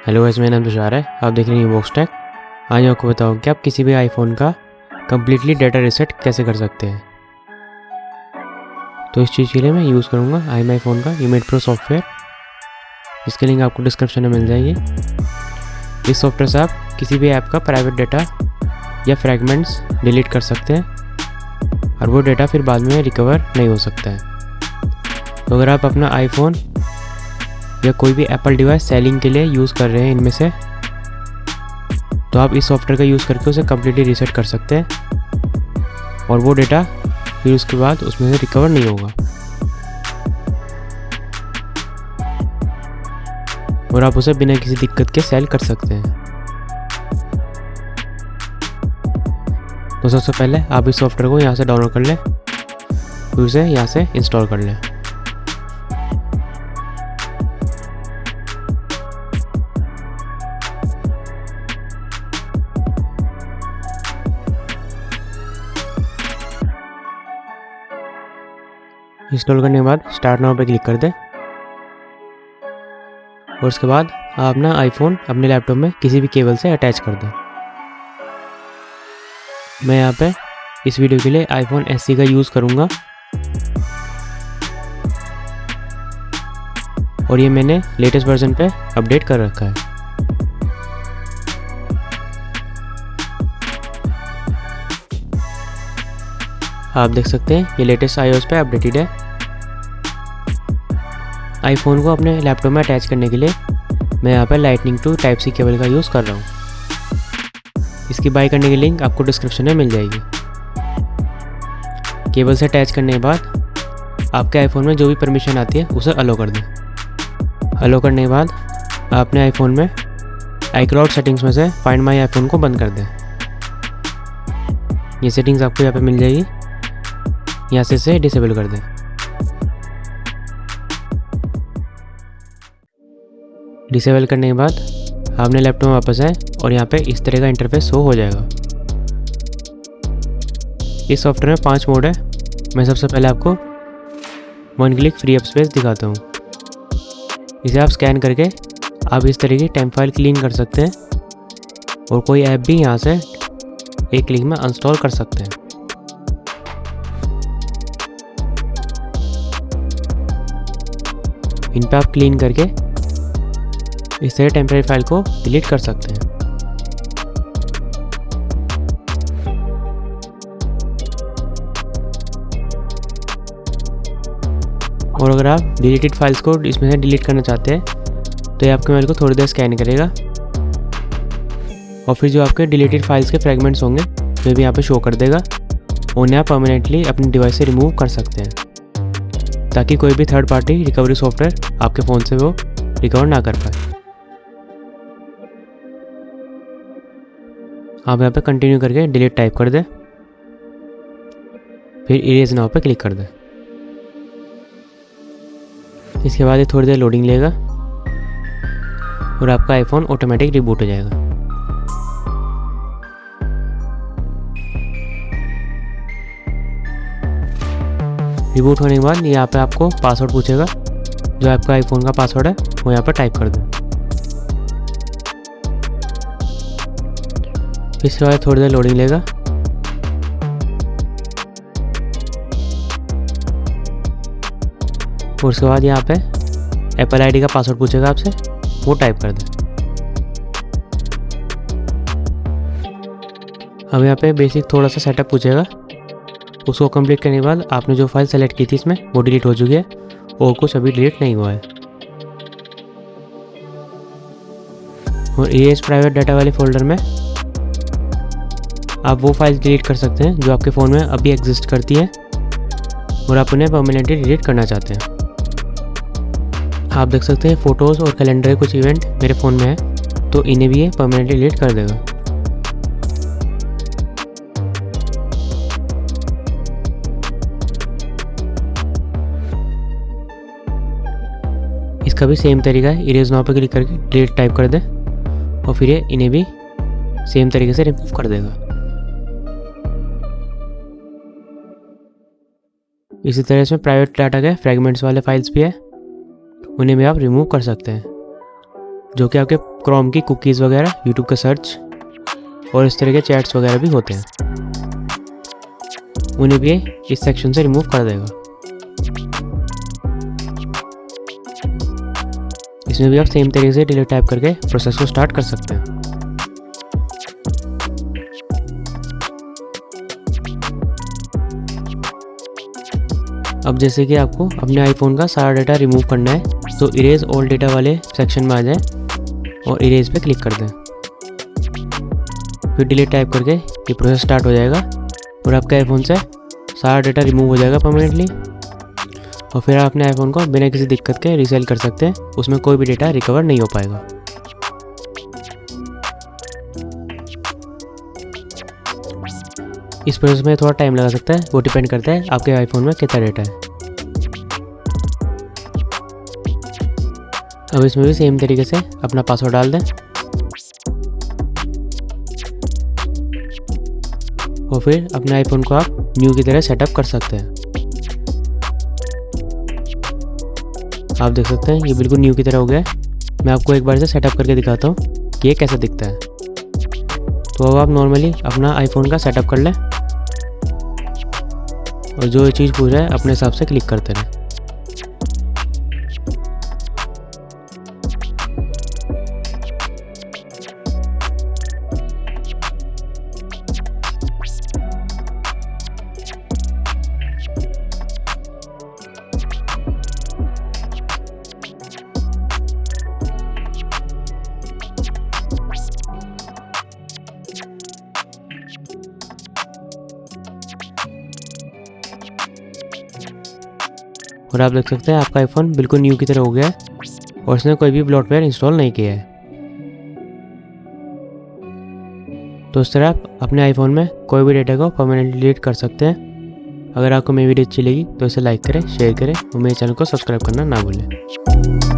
Hello guys, मेरा नाम तुषार है। आप देख रहे हैं बॉक्स टेक। आज मैं आपको बताऊँ कि आप किसी भी आईफोन का कम्प्लीटली डाटा रीसेट कैसे कर सकते हैं। तो इस चीज़ के लिए मैं यूज़ करूँगा iMyFone का यूमेट प्रो सॉफ्टवेयर, जिसकी लिंक आपको डिस्क्रिप्शन में मिल जाएगी। इस सॉफ्टवेयर से आप किसी भी ऐप का प्राइवेट डाटा या फ्रैगमेंट्स डिलीट कर सकते हैं और वो डाटा फिर बाद में रिकवर नहीं हो सकता है। तो अगर आप अपना आईफोन या कोई भी एप्पल डिवाइस सेलिंग के लिए यूज़ कर रहे हैं इनमें से, तो आप इस सॉफ्टवेयर का यूज़ करके उसे कम्प्लीटली रीसेट कर सकते हैं और वो डेटा फिर उसके बाद उसमें से रिकवर नहीं होगा और आप उसे बिना किसी दिक्कत के सेल कर सकते हैं। तो सबसे पहले आप इस सॉफ्टवेयर को यहाँ से डाउनलोड कर लें, फिर उसे यहाँ से इंस्टॉल कर लें। इंस्टॉल करने के बाद स्टार्ट नाउ पे क्लिक कर दें और उसके बाद आप अपना आईफोन अपने लैपटॉप में किसी भी केबल से अटैच कर दें। मैं यहाँ पे इस वीडियो के लिए आईफोन SE का यूज़ करूँगा और ये मैंने लेटेस्ट वर्जन पे अपडेट कर रखा है। आप देख सकते हैं ये लेटेस्ट iOS पे अपडेटेड है। आईफोन को अपने लैपटॉप में अटैच करने के लिए मैं यहाँ पे lightning to type C cable का यूज़ कर रहा हूँ। इसकी बाय करने की लिंक आपको डिस्क्रिप्शन में मिल जाएगी। केबल से अटैच करने के बाद आपके आईफोन में जो भी परमिशन आती है उसे अलो कर दें। अलो करने के बाद आप अपने आईफोन में iCloud सेटिंग्स में से फाइंड माई आईफोन को बंद कर दें। ये सेटिंग्स आपको यहाँ पे मिल जाएगी, यहाँ से इसे डिसेबल कर दें। डिसेबल करने के बाद आपने लैपटॉप में वापस आए और यहाँ पे इस तरह का इंटरफेस शो हो जाएगा। इस सॉफ्टवेयर में 5 मोड है। मैं सबसे पहले आपको 1 क्लिक फ्री अप स्पेस दिखाता हूँ। इसे आप स्कैन करके आप इस तरह की टेम्प फाइल क्लीन कर सकते हैं और कोई ऐप भी यहाँ से एक क्लिक में इंस्टॉल कर सकते हैं। इन पे आप क्लीन करके इस तरह टेम्परेरी फाइल को डिलीट कर सकते हैं। और अगर आप डिलीटेड फाइल्स को इसमें से डिलीट करना चाहते हैं तो ये आपके मेल को थोड़ी देर स्कैन करेगा और फिर जो आपके डिलीटेड फाइल्स के फ्रेगमेंट्स होंगे वे भी यहाँ पे शो कर देगा। उन्हें आप परमानेंटली अपनी डिवाइस से रिमूव कर सकते हैं ताकि कोई भी थर्ड पार्टी रिकवरी सॉफ्टवेयर आपके फ़ोन से वो रिकवर ना कर पाए। आप यहाँ पे कंटिन्यू करके डिलीट टाइप कर दें, फिर इरेज नाउ पे क्लिक कर दें। इसके बाद ये थोड़ी देर लोडिंग लेगा और आपका आईफोन ऑटोमेटिक रिबूट हो जाएगा। रिबूट होने के बाद यहाँ पे आपको पासवर्ड पूछेगा। जो आपका आईफोन का पासवर्ड है वो यहाँ पर टाइप कर दें। इसके बाद थोड़ी देर लोडिंग लेगा और उसके बाद यहाँ पे एप्पल आईडी का पासवर्ड पूछेगा आपसे, वो टाइप कर दें। अब यहाँ पे बेसिक थोड़ा सा सेटअप पूछेगा, उसको कंप्लीट करने के बाद आपने जो फाइल सेलेक्ट की थी इसमें वो डिलीट हो चुकी है और कुछ अभी डिलीट नहीं हुआ है। और इरेज प्राइवेट डाटा वाले फोल्डर में आप वो फाइल्स डिलीट कर सकते हैं जो आपके फ़ोन में अभी एग्जिस्ट करती हैं और आप उन्हें परमानेंटली डिलीट करना चाहते हैं। आप देख सकते हैं फ़ोटोज़ और कैलेंडर के कुछ इवेंट मेरे फ़ोन में है, तो इन्हें भी ये परमानेंटली डिलीट कर देगा। इसका भी सेम तरीका है। इरेज नाउ पे क्लिक करके डिलीट टाइप कर दें और फिर ये इन्हें भी सेम तरीके से रिमूव कर देगा। इसी तरह इसमें प्राइवेट डाटा के फ्रेगमेंट्स वाले फाइल्स भी है, उन्हें भी आप रिमूव कर सकते हैं जो कि आपके क्रोम की कुकीज़ वगैरह, यूट्यूब का सर्च और इस तरह के चैट्स वगैरह भी होते हैं, उन्हें भी इस सेक्शन से रिमूव कर देगा। इसमें भी आप सेम तरीके से डिलीट टाइप करके प्रोसेस को स्टार्ट कर सकते हैं। अब जैसे कि आपको अपने आईफोन का सारा डाटा रिमूव करना है, तो इरेज ऑल डेटा वाले सेक्शन में आ जाएं और इरेज पे क्लिक कर दें। फिर डिलीट टाइप करके ये प्रोसेस स्टार्ट हो जाएगा और आपके आईफोन से सारा डाटा रिमूव हो जाएगा परमानेंटली। और फिर आप अपने आईफोन को बिना किसी दिक्कत के रीसेल कर सकते हैं, उसमें कोई भी डेटा रिकवर नहीं हो पाएगा। इस प्रोसेस में थोड़ा टाइम लगा सकता है, वो डिपेंड करता है आपके आईफोन में कितना डेटा है। अब इसमें भी सेम तरीके से अपना पासवर्ड डाल दें और फिर अपने आईफोन को आप न्यू की तरह सेटअप कर सकते हैं। आप देख सकते हैं ये बिल्कुल न्यू की तरह हो गया है। मैं आपको एक बार से सेटअप करके दिखाता हूँ कि ये कैसा दिखता है। तो अब आप नॉर्मली अपना आईफोन का सेटअप कर लें और जो चीज़ पूछ रहा है अपने हिसाब से क्लिक करते रहें। और आप देख सकते हैं आपका आईफोन बिल्कुल न्यू की तरह हो गया है और इसने कोई भी ब्लॉटवेयर इंस्टॉल नहीं किया है। तो इस तरह आप अपने आईफोन में कोई भी डेटा को परमानेंटली डिलीट कर सकते हैं। अगर आपको मेरी वीडियो अच्छी लगी तो इसे लाइक करें, शेयर करें और मेरे चैनल को सब्सक्राइब करना ना भूलें।